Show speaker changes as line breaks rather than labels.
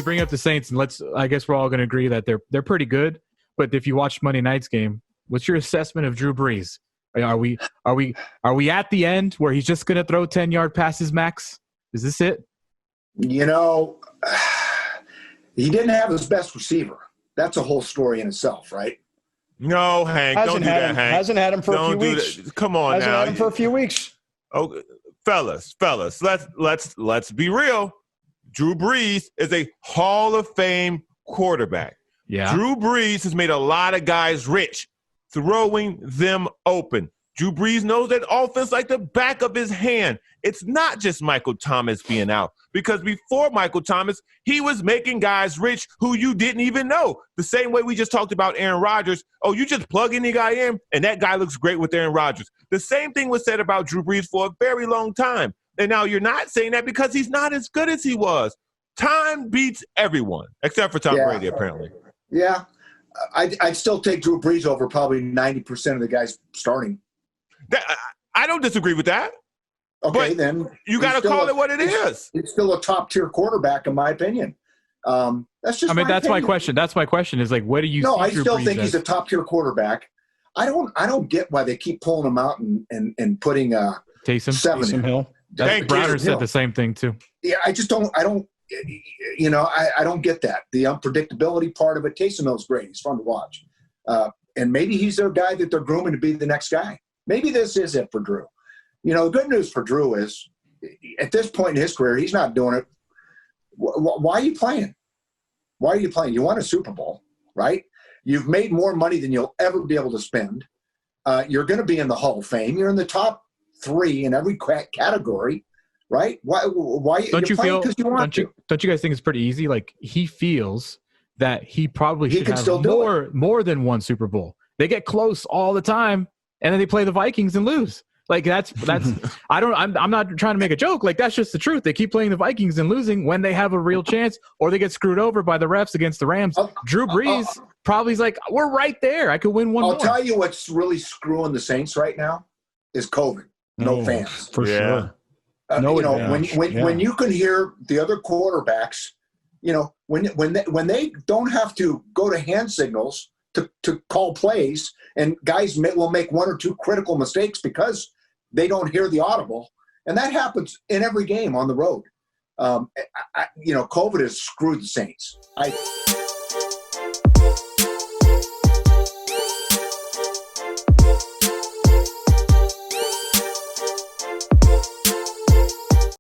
bring up the Saints, and I guess we're all going to agree that they're pretty good. But if you watch Monday night's game, what's your assessment of Drew Brees? Are we at the end where he's just going to throw 10-yard passes max? Is this it?
He didn't have his best receiver. That's a whole story in itself, right?
No, Hank, don't do that, Hank.
Hasn't had him for a few weeks.
Come on now.
Hasn't had him for a few weeks.
Oh, fellas, let's be real. Drew Brees is a Hall of Fame quarterback.
Yeah.
Drew Brees has made a lot of guys rich, throwing them open. Drew Brees knows that offense like the back of his hand. It's not just Michael Thomas being out, because before Michael Thomas, he was making guys rich who you didn't even know. The same way we just talked about Aaron Rodgers. Oh, you just plug any guy in, and that guy looks great with Aaron Rodgers. The same thing was said about Drew Brees for a very long time. And now you're not saying that because he's not as good as he was. Time beats everyone, except for Tom Brady, apparently.
Yeah. I'd still take Drew Brees over probably 90% of the guys starting.
I don't disagree with that.
Okay,
but
then
you got to call it what it is.
It's still a top-tier quarterback, in my opinion. That's just.
That's
opinion.
my question. That's my question. Is like, what do you?
No,
see
I
Drew
still
Brees
think
as?
he's a top-tier quarterback. I don't get why they keep pulling him out and putting
Taysom
Hill.
Browner said the same thing too.
Yeah, I just don't. I don't get that. The unpredictability part of it. Taysom Hill's great. He's fun to watch, and maybe he's their guy that they're grooming to be the next guy. Maybe this is it for Drew. The good news for Drew is, at this point in his career, he's not doing it. Why are you playing? Why are you playing? You won a Super Bowl, right? You've made more money than you'll ever be able to spend. You're going to be in the Hall of Fame. You're in the top 3 in every category, right? Why
don't you feel?
Because you want to.
Don't you guys think it's pretty easy? Like, he feels that he probably should have more than one Super Bowl. They get close all the time, and then they play the Vikings and lose. Like, that's I'm not trying to make a joke. Like, that's just the truth. They keep playing the Vikings and losing when they have a real chance, or they get screwed over by the refs against the Rams. Drew Brees probably is like, we're right there. I could win one more.
I'll tell you what's really screwing the Saints right now is COVID. No fans.
For sure.
When you can hear the other quarterbacks, when they don't have to go to hand signals to call plays, and guys will make one or two critical mistakes because they don't hear the audible, and that happens in every game on the road. COVID has screwed the Saints.